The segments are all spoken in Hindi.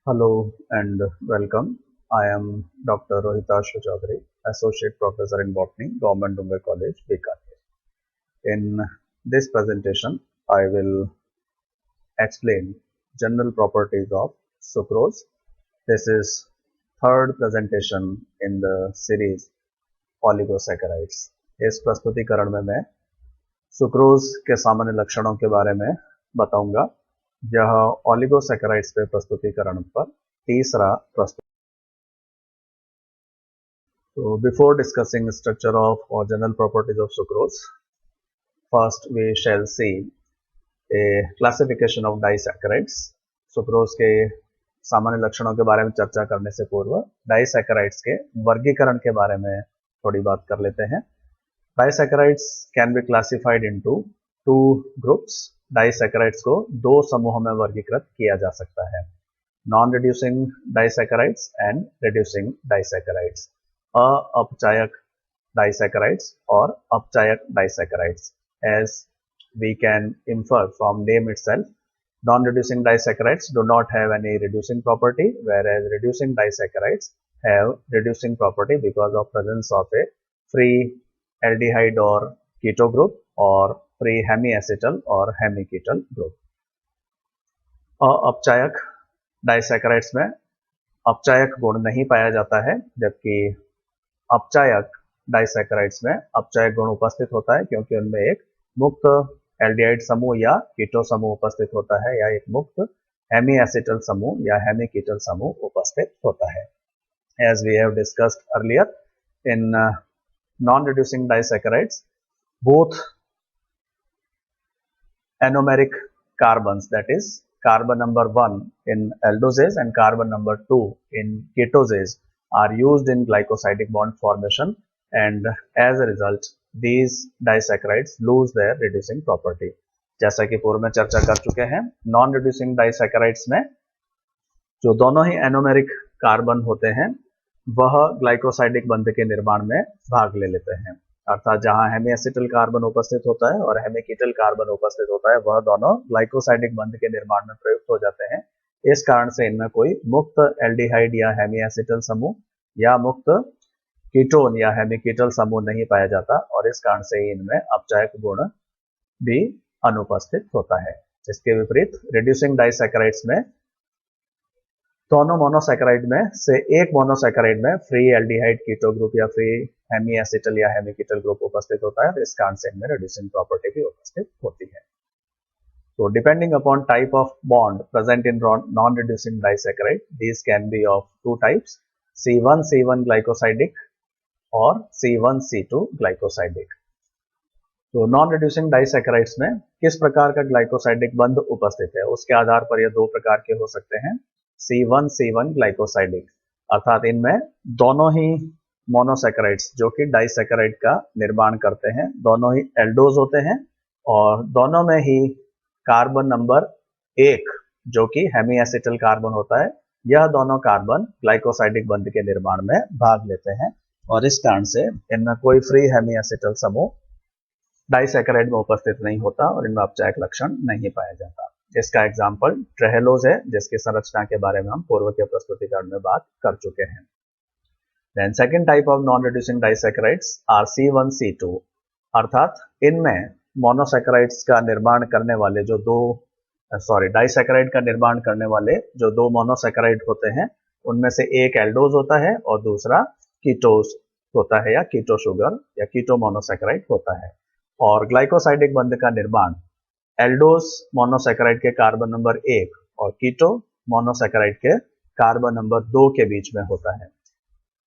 Hello and welcome. I am Dr. Rohitash Chaudhary, Associate Professor in Botany, Government Dungar College, Bikaner. In this presentation, I will explain general properties of sucrose. This is third presentation in the series oligosaccharides. इस प्रस्तुतिकरण में मैं सुक्रोज के सामान्य लक्षणों के बारे में बताऊंगा। यह ओलिगोसैकेराइड्स पे प्रस्तुतिकरण पर तीसरा प्रस्तुति। So before discussing structure of or general properties of sucrose, first we shall see a classification of disaccharides. Sucrose के सामान्य लक्षणों के बारे में चर्चा करने से पूर्व डाइसैकेराइड्स के वर्गीकरण के बारे में थोड़ी बात कर लेते हैं। Disaccharides can be classified into two groups. Disaccharides को दो समूहों में वर्गीकृत किया जा सकता है, non reducing disaccharides and reducing disaccharides. अपचायक disaccharides or upchayak disaccharides. As we can infer from name itself, non-reducing disaccharides do not have any reducing property, whereas reducing disaccharides have reducing property because of presence of a free aldehyde or keto group or free hemiacetal or hemiketal group. अपचायक डाइसैकेराइड्स में अपचायक गुण नहीं पाया जाता है, जबकि अपचायक डाइसैकेराइड्स में अपचायक गुण उपस्थित होता है क्योंकि उनमें एक मुक्त एल्डिहाइड समूह या कीटो समूह उपस्थित होता है या एक मुक्त हेमीएसिटल समूह या हेमीकीटल समूह उपस्थित होता है। As we have discussed earlier, in non-reducing disaccharides, both anomeric carbons, that is carbon number 1 in aldoses and carbon number 2 in ketoses, are used in glycosidic bond formation, and as a result these disaccharides lose their reducing property. जैसा कि पूर्व में चर्चा कर चुके हैं, नॉन रिड्यूसिंग डाइसैकेराइड्स में जो दोनों ही एनोमेरिक कार्बन होते हैं वह ग्लाइकोसाइडिक बंध के निर्माण में भाग ले लेते हैं, अर्थात जहां हेमीएसिटल कार्बन उपस्थित होता है और हेमीकीटल कार्बन उपस्थित होता है वह दोनों ग्लाइकोसाइडिक बंध के निर्माण में प्रयुक्त हो जाते हैं। इस कारण से इनमें कोई मुक्त एल्डिहाइड या हेमीएसिटल समूह या मुक्त कीटोन या हेमीकीटल समूह नहीं पाया जाता और इस कारण से इनमें अपचायक गुण भी अनुपस्थित होता है। इसके विपरीत रिड्यूसिंग डाइसैकेराइड्स में दोनों मोनोसैकेराइड में से एक मोनोसैकेराइड में फ्री एल्डिहाइड कीटो ग्रुप या फ्री हेमीएसिटल या हेमीकीटल ग्रुप उपस्थित होता है, इस कारण से इनमें रिड्यूसिंग प्रॉपर्टी भी उपस्थित होती है। So depending upon type of bond present in non-reducing disaccharide, these can be of two types, C1C1 glycosidic और C1C2 glycosidic। तो नॉन रिड्यूसिंग डाइसैकेराइड्स में किस प्रकार का ग्लाइकोसाइडिक बंध उपस्थित है उसके आधार पर यह दो प्रकार के हो सकते हैं। C1C1 ग्लाइकोसाइडिक अर्थात इनमें दोनों ही मोनोसैकेराइड्स जो कि डाइसैकेराइड का निर्माण करते हैं दोनों ही एल्डोज होते हैं और दोनों में ही कार्बन नंबर 1 जो कि हेमीएसिटल कार्बन होता है, यह दोनों कार्बन ग्लाइकोसाइडिक बंध के निर्माण में भाग लेते हैं और इस कारण से इनमें कोई फ्री हेमीएसिटल समूह डाइसैकेराइड में उपस्थित नहीं होता और इनमें अपचायक लक्षण नहीं पाया जाता। इसका एग्जाम्पल ट्रेहेलोज है जिसकी संरचना के बारे में हम पूर्व के प्रस्तुतिकरण में बात कर चुके हैं। Then second type of non reducing disaccharides are C1C2 अर्थात इनमें मोनोसैकेराइड्स का निर्माण करने वाले जो डाइसैकेराइड का निर्माण करने वाले जो दो मोनोसैकेराइड होते हैं उनमें से एक एल्डोज होता है और दूसरा कीटोज होता है या कीटो शुगर या कीटो मोनोसैकेराइड होता है और ग्लाइकोसाइडिक बंध का निर्माण एल्डोज मोनोसैकेराइड के कार्बन नंबर 1 और कीटो मोनोसैकेराइड के कार्बन नंबर 2 के बीच में होता है।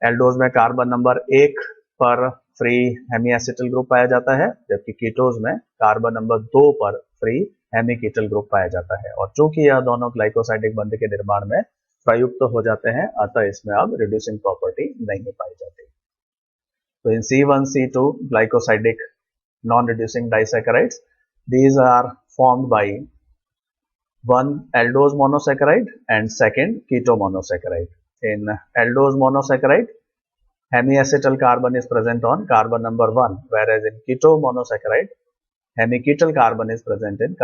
एल्डोज में कार्बन नंबर 1 पर फ्री हेमीएसिटल ग्रुप पाया जाता है जबकि कीटोज में कार्बन नंबर 2 पर फ्री हेमीकीटल ग्रुप पाया जाता है और चूंकि यह दोनों ग्लाइकोसाइडिक बंध के निर्माण में प्रयुक्त हो जाते हैं अतः इसमें अब रिड्यूसिंग प्रॉपर्टी नहीं पाई जाती। तो इन C1C2 glycosidic non-reducing disaccharides, these are formed by one aldose monosaccharide and second keto monosaccharide. In aldose monosaccharide, hemiacetal carbon is present on carbon number 1, whereas in keto monosaccharide, hemiketal carbon is present in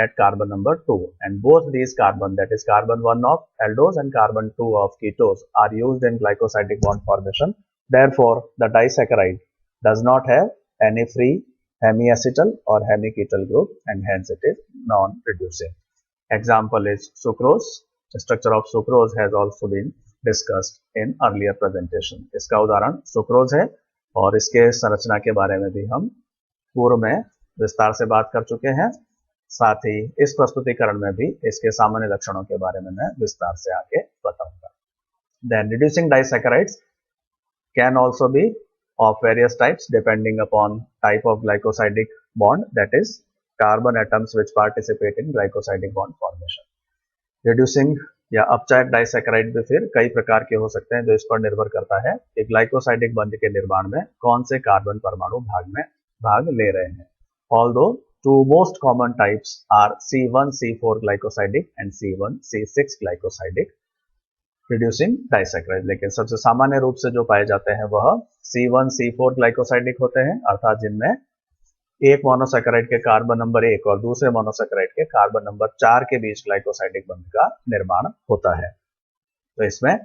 at carbon number 2, and both these carbon, that is carbon 1 of aldose and carbon 2 of ketose, are used in glycosidic bond formation. Therefore, the disaccharide does not have any free hemiacetal or hemiketal group, and hence it is non-reducing. Example is sucrose. The structure of sucrose has also been discussed in earlier presentation. इसका उदाहरण सुक्रोज है और इसके संरचना के बारे में भी हम पूर्व में विस्तार से बात कर चुके हैं। साथ ही इस प्रस्तुतिकरण में भी इसके सामान्य लक्षणों के बारे में मैं विस्तार से आगे बताऊंगा। Then reducing disaccharides can also be of various types depending upon type of glycosidic bond, that is carbon atoms which participate in glycosidic bond formation. Reducing या अपचायक डाइसैकेराइड भी फिर कई प्रकार के हो सकते हैं, जो इस पर निर्भर करता है कि ग्लाइकोसाइडिक बंध के निर्माण में कौन से कार्बन परमाणु भाग ले रहे हैं। Although two most common types are C1C4 glycosidic and C1C6 glycosidic reducing disaccharide, लेकिन सबसे सामान्य रूप से जो पाए जाते हैं वह C1C4 ग्लाइकोसाइडिक होते हैं, अर्थात जिनमें एक मोनोसैकेराइड के कार्बन नंबर 1 और दूसरे मोनोसैकेराइड के कार्बन नंबर 4 के बीच ग्लाइकोसाइडिक बंध का निर्माण होता है। तो इसमें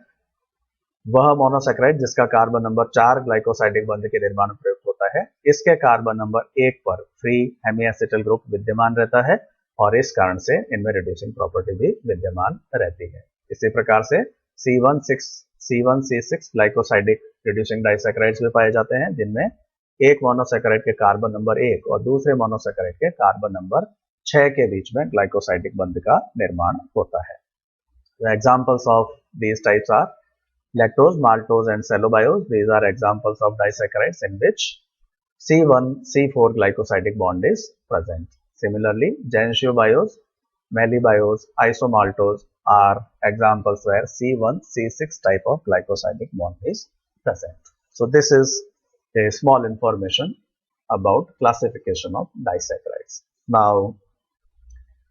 वह मोनोसैकेराइड जिसका कार्बन नंबर 4 ग्लाइकोसाइडिक बंध के निर्माण में प्रयुक्त होता है, इसके कार्बन नंबर 1 पर फ्री हेमिएसिटल ग्रुप विद्यमान रहता है और इस कारण से इनमें रिड्यूसिंग प्रॉपर्टी भी विद्यमान रहती है। इसी प्रकार से C1C6 ग्लाइकोसाइडिक रिड्यूसिंग डाइसैकेराइड्स भी पाए जाते हैं, जिनमें एक मोनोसैकेराइड के कार्बन नंबर 1 और दूसरे मोनोसैकेराइड के कार्बन नंबर 6 के बीच में ग्लाइकोसाइडिक बंध का निर्माण होता है। The examples of these types are lactose, maltose and cellobiose. These are examples of disaccharides in which C1C4 glycosidic bond is present. Similarly, Gensiobiose, Mallebiose, isomaltose are examples where C1C6 type of glycosidic bond is present. So this is a small information about classification of disaccharides. Now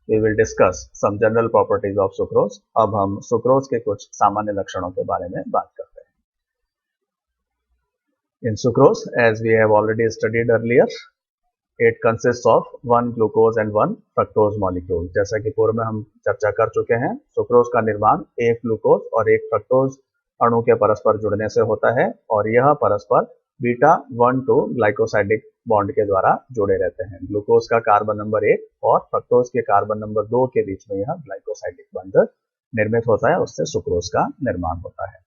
we will discuss some general properties of sucrose. अब हम सुक्रोज के कुछ सामान्य लक्षणों के बारे में बात करते हैं। In sucrose, as we have already studied earlier, it consists of one glucose and one fructose molecule. जैसा कि पूर्व में हम चर्चा कर चुके हैं, सुक्रोज का निर्माण एक ग्लूकोज और एक फ्रक्टोज अणु के परस्पर जुड़ने से होता है और यह परस्पर बीटा 1,2 ग्लाइकोसाइडिक बॉन्ड के द्वारा जुड़े रहते हैं। ग्लूकोज का कार्बन नंबर 1 और फ्रक्टोज के कार्बन नंबर 2 के बीच में यह ग्लाइकोसाइडिक बंध निर्मित होता है, उससे सुक्रोज का निर्माण होता है।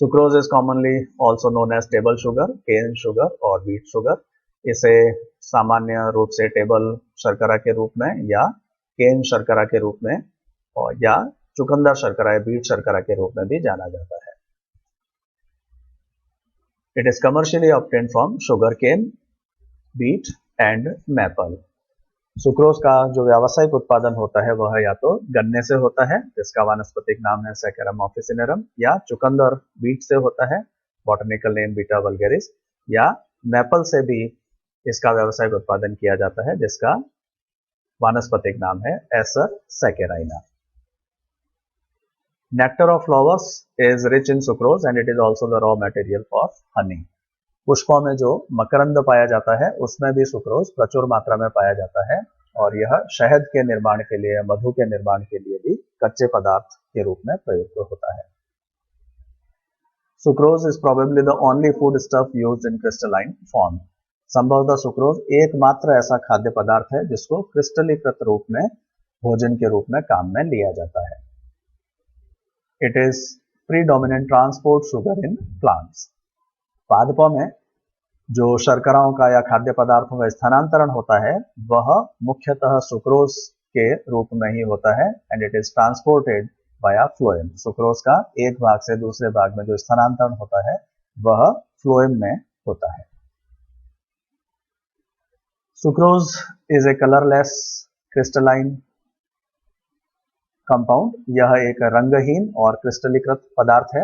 Sucrose is commonly also known as table sugar, cane sugar और व्हीट शुगर। इसे सामान्य रूप से टेबल शर्करा के रूप में या केन शर्करा के रूप में और या चुकंदर शर्करा या बीट शर्करा के रूप में भी जाना जाता है। It is commercially obtained from sugarcane, beet and maple. Sucrose का जो व्यावसायिक उत्पादन होता है वह या तो गन्ने से होता है, जिसका वानस्पतिक नाम है सैकरम ऑफिसिनेरम, या चुकंदर बीट से होता है, बॉटनिकल नेम बीटा वल्गेरिस, या मैपल से भी इसका व्यावसायिक उत्पादन किया जाता है, जिसका वानस्पतिक नाम है Acer सैकेराइना। Nectar of flowers is rich in sucrose and it is also the raw material for honey. पुष्पों में जो मकरंद पाया जाता है उसमें भी सुक्रोज प्रचुर मात्रा में पाया जाता है और यह शहद के निर्माण के लिए, मधु के निर्माण के लिए भी कच्चे पदार्थ के रूप में प्रयुक्त होता है। Sucrose is probably the only food stuff used in crystalline form. संभवतः सुक्रोज एकमात्र ऐसा खाद्य पदार्थ है जिसको क्रिस्टलीकृत रूप में भोजन के रूप में काम में लिया जाता है। It is predominant transport sugar in plants. पादपों में जो शर्कराओं का या खाद्य पदार्थों का स्थानांतरण होता है वह मुख्यतः सुक्रोज के रूप में ही होता है and it is transported via phloem. Sucrose का एक भाग से दूसरे भाग में जो स्थानांतरण होता है वह फ्लोएम में होता है। Sucrose is a colorless crystalline compound. यह एक रंगहीन और क्रिस्टलीकृत पदार्थ है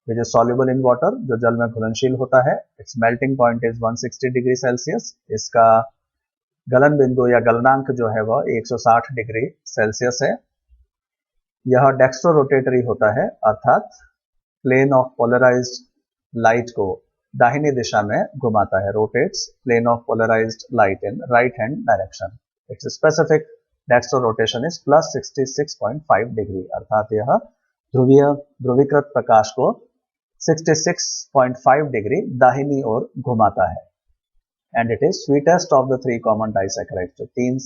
which is soluble in water, जो जल में घुलनशील होता है। It's melting point is 160 degree Celsius. इसका गलन बिंदु या गलनांक जो है वह 160 डिग्री सेल्सियस है। यह डेक्स्ट्रो रोटेटरी होता है, अर्थात प्लेन ऑफ पोलराइज्ड लाइट को दाहिनी दिशा में घुमाता है। Rotates plane of polarized light in right hand direction. Its specific dextro rotation is plus 66.5 degree, अर्थात यह ध्रुवीकृत प्रकाश को 66.5 डिग्री दाहिनी ओर घुमाता है। And it is sweetest of the 3 common disaccharides, जो 3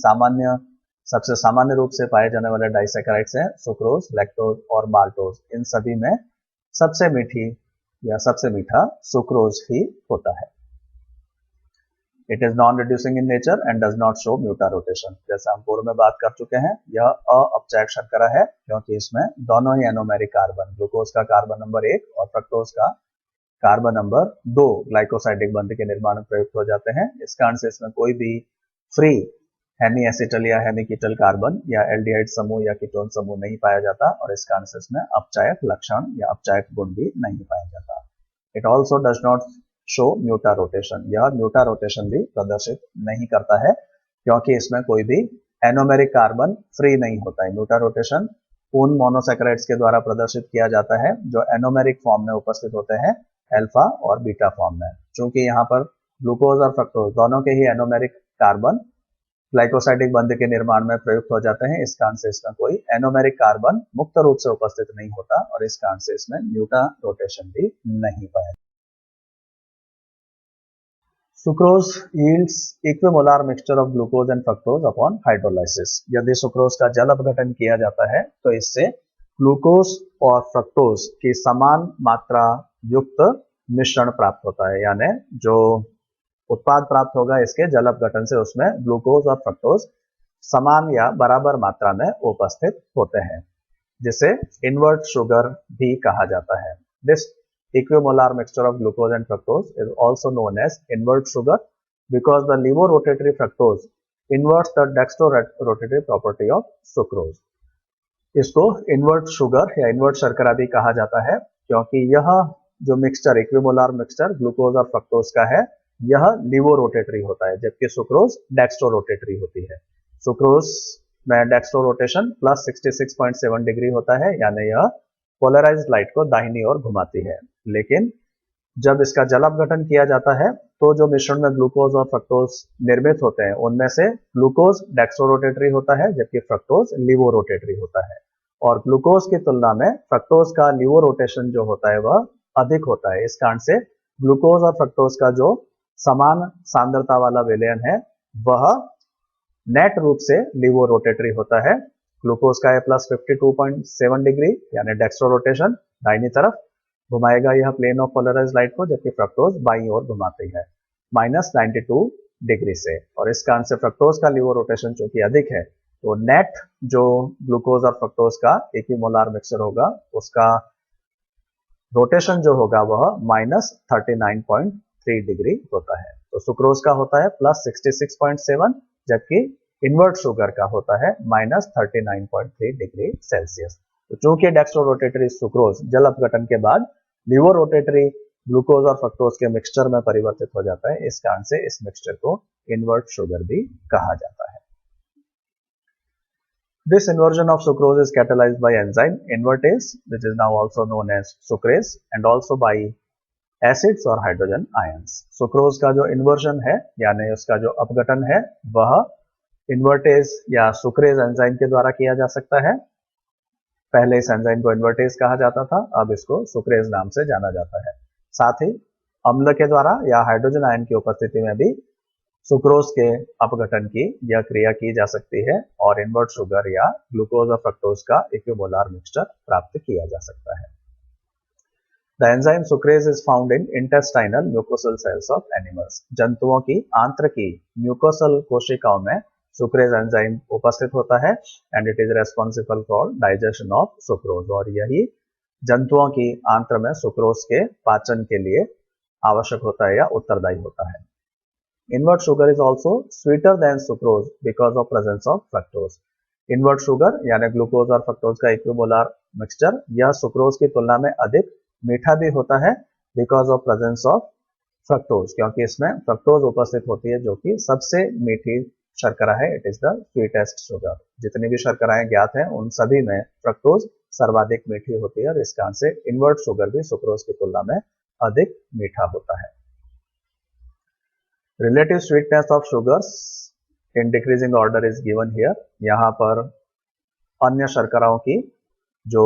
सबसे सामान्य रूप से पाए जाने वाले डाइसैकेराइड्स हैं, सुक्रोज, लैक्टोज और माल्टोज। इन सभी में सबसे मीठी या सबसे मीठा सुक्रोज ही होता है। It is non reducing in nature and does not show mutarotation. जैसा हम पूर्व में बात कर चुके हैं, यह अपचायक शर्करा है क्योंकि इसमें दोनों ही एनोमेरिक कार्बन, ग्लूकोज का कार्बन नंबर 1 और फ्रक्टोज का कार्बन नंबर 2 ग्लाइकोसाइडिक बंध के निर्माण में प्रयुक्त हो जाते हैं। इस कारण से इसमें कोई भी फ्री हेमी एसिटल या हेमी कीटल कार्बन या एल्डिहाइड समूह या कीटोन समूह नहीं पाया जाता, और इस कारण से इसमें अपचायक लक्षण या अपचायक गुण भी नहीं पाया जाता। It also does not show mutarotation, यह म्यूटा रोटेशन भी प्रदर्शित नहीं करता है क्योंकि इसमें कोई भी एनोमेरिक कार्बन फ्री नहीं होता है। म्यूटा रोटेशन उन मोनोसैकेराइड्स के द्वारा प्रदर्शित किया जाता है जो एनोमेरिक फॉर्म में उपस्थित होते हैं, अल्फा और बीटा फॉर्म में। चूंकि यहाँ पर ग्लूकोज और फ्रक्टोज दोनों के ही एनोमेरिक कार्बन ग्लाइकोसाइडिक बंध के निर्माण में प्रयुक्त हो जाते हैं, इस कारण से इसमें कोई एनोमेरिक कार्बन मुक्त रूप से उपस्थित नहीं होता और इस कारण से इसमें म्यूटा रोटेशन भी नहीं पाया। Sucrose yields equimolar mixture of glucose and fructose upon hydrolysis. यदि सुक्रोज का जल अपघटन किया जाता है तो इससे ग्लूकोज और फ्रक्टोज की समान मात्रा युक्त मिश्रण प्राप्त होता है, यानी जो उत्पाद प्राप्त होगा इसके जल अपघटन से, उसमें ग्लूकोज और फ्रक्टोज समान या बराबर मात्रा में उपस्थित होते हैं, जिसे इन्वर्ट शुगर भी कहा जाता है। This equimolar mixture of glucose and fructose is also known as invert sugar because the levorotatory fructose inverts the dextrorotatory property of sucrose. इसको इन्वर्ट शुगर या इन्वर्ट शर्करा भी कहा जाता है क्योंकि यह जो मिक्सचर इक्विमोलार मिक्सचर ग्लूकोज और फ्रक्टोज का है, यह लिवोरोटेटरी होता है, जबकि सुक्रोज डेक्स्ट्रोरोटेटरी होती है। सुक्रोज में डेक्स्ट्रोरोटेशन प्लस 66.7 डिग्री होता है, यानी यह पोलराइज्ड लाइट को दाहिनी ओर घुमाती है। लेकिन जब इसका जल अपघटन किया जाता है तो जो मिश्रण में ग्लूकोज और फ्रक्टोज निर्मित होते हैं उनमें से ग्लूकोज डेक्स्ट्रोरोटेटरी होता है जबकि फ्रक्टोज लिवोरोटेटरी होता है, और ग्लूकोज की तुलना में फ्रक्टोज का लिवोरोटेशन जो होता है वह अधिक होता है। इस कारण से ग्लूकोज और फ्रक्टोज का जो समान सांद्रता वाला विलयन है वह नेट रूप से लिवोरोटेटरी होता है। ग्लूकोज का है प्लस 52.7 डिग्री, यानी डेक्स्ट्रोरोटेशन दाहिनी तरफ घुमाएगा यह प्लेन ऑफ पोलराइज्ड लाइट को, जबकि फ्रक्टोज बाईं ओर घुमाती है माइनस 92 डिग्री से। और इस कारण से फ्रक्टोज का लिवोरोटेशन चूंकि अधिक है तो नेट जो ग्लूकोज और फ्रक्टोज का इक्विमोलार मिक्सचर होगा उसका रोटेशन जो होगा वह माइनस 39.3 डिग्री होता है। तो सुक्रोज का होता है प्लस 66.7 जबकि इन्वर्ट शुगर का होता है माइनस 39.3 डिग्री सेल्सियस। तो चूंकि डेक्स्ट्रोरोटेटरी सुक्रोज जल अपघटन के बाद लिवोरोटेटरी ग्लूकोज और फ्रक्टोज के मिक्सचर में परिवर्तित हो जाता है, इस कारण से इस मिक्सचर को इन्वर्ट शुगर भी कहा जाता है। This inversion of sucrose is catalyzed by enzyme invertase, which is now also known as sucrase, and also by acids और हाइड्रोजन आयंस। सुक्रोज का जो इन्वर्जन है यानी उसका जो अपघटन है वह इन्वर्टेज या सुक्रेज एंजाइम के द्वारा किया जा सकता है। पहले इस एंजाइम को इन्वर्टेज कहा जाता था, अब इसको सुक्रेज नाम से जाना जाता है। साथ ही अम्ल के द्वारा या हाइड्रोजन आयन की उपस्थिति में भी सुक्रोज के अपघटन की यह क्रिया की जा सकती है और इन्वर्ट शुगर या ग्लूकोज और फ्रक्टोज का इक्विमोलार मिक्सचर प्राप्त किया जा सकता है। The enzyme sucrase is found in intestinal mucosal cells of animals. जंतुओं की आंत्रकी म्यूकोसल कोशिकाओं में सुक्रेज एंजाइम उपस्थित होता है and it is responsible for digestion of sucrose, और यही जंतुओं की आंत्र में सुक्रोज के पाचन के लिए आवश्यक होता है या उत्तरदायी होता है। Invert sugar is also sweater than sucrose because of presence of fructose. Invert sugar यानी ग्लूकोज और फ्रक्टोज का इक्विमोलार मिक्सचर यह सुक्रोज की तुलना में अधिक मीठा भी होता है because of presence of fructose, क्योंकि इसमें फ्रक्टोज उपस्थित होती है जो कि सबसे मीठी शर्करा है। It is the sweetest sugar. जितनी भी शर्कराएं ज्ञात हैं उन सभी में फ्रक्टोज सर्वाधिक मीठी होती है और इस कारण से इन्वर्ट शुगर भी सुक्रोज की तुलना में अधिक मीठा होता है। Relative sweetness of sugars in decreasing order is given here. यहाँ पर अन्य शर्कराओं की जो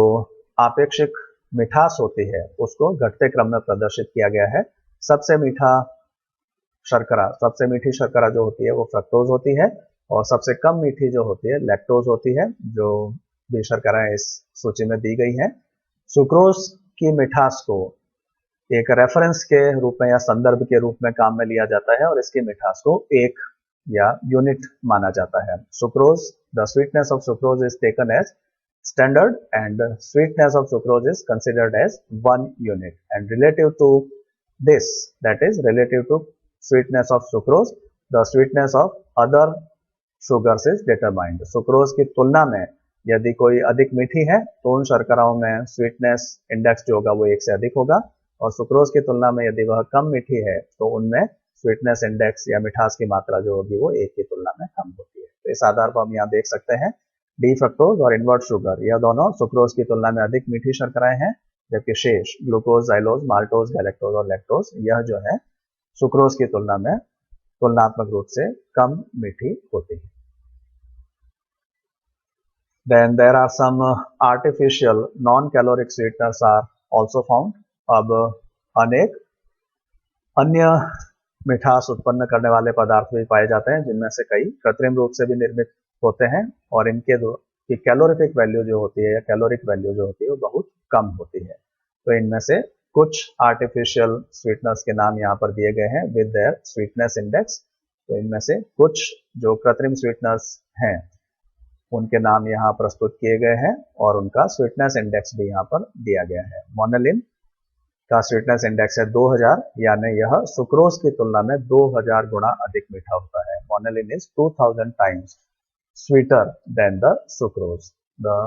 आपेक्षिक मिठास होती है उसको घटते क्रम में प्रदर्शित किया गया है। सबसे मीठी शर्करा जो होती है वो फ्रक्टोज होती है और सबसे कम मीठी जो होती है लैक्टोज होती है, जो भी शर्कराएं इस सूची में दी गई हैं। सुक्रोज की मिठास को एक रेफरेंस के रूप में या संदर्भ के रूप में काम में लिया जाता है और इसकी मिठास को एक या यूनिट माना जाता है। Sucrose, the sweetness of sucrose is taken as standard and sweetness of sucrose is considered as 1 unit, and relative to this, that is relative to sweetness of sucrose, the sweetness of other sugars is determined। Sucrose की तुलना में यदि कोई अधिक मीठी है तो उन शर्कराओं में स्वीटनेस इंडेक्स जो होगा वो 1 से अधिक होगा, और सुक्रोज की तुलना में यदि वह कम मीठी है तो उनमें स्वीटनेस इंडेक्स या मिठास की मात्रा जो होगी वो 1 की तुलना में कम होती है। तो इस आधार पर हम यहाँ देख सकते हैं डी फ्रक्टोज और इनवर्ट शुगर यह दोनों सुक्रोज की तुलना में अधिक मीठी शर्कराएं हैं, जबकि शेष ग्लूकोज, जाइलोज, माल्टोज, गैलेक्टोज और लैक्टोज यह जो है सुक्रोज की तुलना में तुलनात्मक रूप से कम मीठी होती है। Then there are some artificial non-caloric sweeteners are also found। अब अनेक अन्य मिठास उत्पन्न करने वाले पदार्थ भी पाए जाते हैं जिनमें से कई कृत्रिम रूप से भी निर्मित होते हैं और इनके की कैलोरीफिक वैल्यू जो होती है या कैलोरिक वैल्यू जो होती है वो बहुत कम होती है। तो इनमें से कुछ आर्टिफिशियल स्वीटनर्स के नाम यहाँ पर दिए गए हैं विद देयर स्वीटनेस इंडेक्स। तो इनमें से कुछ जो कृत्रिम स्वीटनर्स हैं उनके नाम यहाँ प्रस्तुत किए गए हैं और उनका स्वीटनेस इंडेक्स भी यहाँ पर दिया गया है। मोनेलिन का स्वीटनेस इंडेक्स है 2000, यानी यह सुक्रोज की तुलना में 2000 गुना अधिक मीठा होता है। Monellin is 2000 times sweeter than the sucrose। The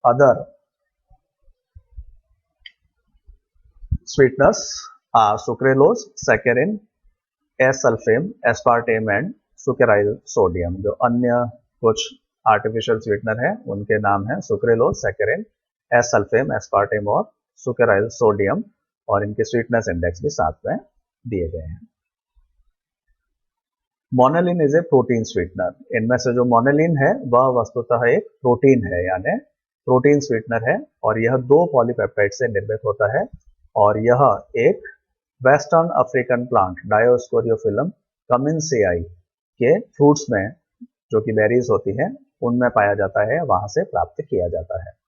other sweeteners are sucralose, saccharin, S-sulfame, aspartame and sucraryl sodium। जो अन्य कुछ आर्टिफिशियल स्वीटनर है उनके नाम है सुक्रेलोज, सैकरिन, एस-सल्फेम, एस्पार्टेम और सुक्राइल सोडियम, और इनके स्वीटनेस इंडेक्स भी साथ में दिए गए हैं। मोनेलिन इज ए प्रोटीन स्वीटनर। इनमें से जो मोनेलिन है वह वस्तुतः एक प्रोटीन है, यानी प्रोटीन स्वीटनर है, और यह 2 पॉलीपेप्टाइड से निर्मित होता है और यह एक वेस्टर्न अफ्रीकन प्लांट डायोस्कोरियोफिलम कमिन्सेआई के फ्रूट्स में जो कि बेरीज होती है उनमें पाया जाता है, वहां से प्राप्त किया जाता है।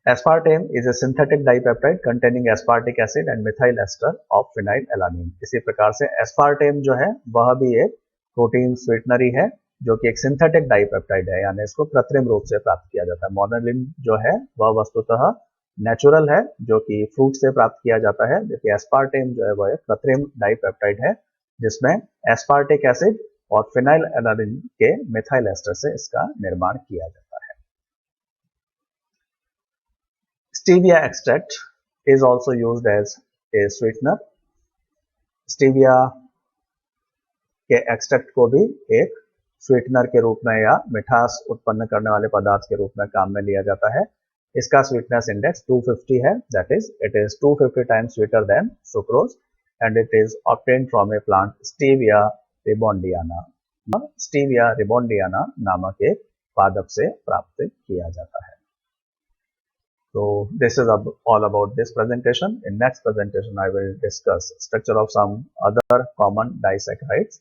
Aspartame is a synthetic dipeptide containing aspartic acid and methyl ester of phenylalanine। इसी प्रकार से aspartame जो है वह भी एक प्रोटीन स्वीटनर ही है जो कि एक सिंथेटिक डाइपेप्टाइड है, यानी इसको कृत्रिम रूप से प्राप्त किया जाता है। मोनेलिन जो है वह वस्तुतः नेचुरल है जो कि फ्रूट से प्राप्त किया जाता है, जबकि एस्पार्टेम जो है वह एक कृत्रिम डाइपेप्टाइड है जिसमें एस्पार्टिक एसिड और फिनाइलएलानिन के मिथाइल एस्टर से इसका निर्माण किया जाता है। Stevia extract is also used as a sweetener। Stevia के एक्सट्रैक्ट को भी एक स्वीटनर के रूप में या मिठास उत्पन्न करने वाले पदार्थ के रूप में काम में लिया जाता है। इसका स्वीटनेस इंडेक्स 250 है, that is it is 250 times sweeter than sucrose and it is obtained from a plant stevia rebaudiana. Stevia rebaudiana नामक एक पादप से प्राप्त किया जाता है। So this is all about this presentation। In next presentation I will discuss structure of some other common disaccharides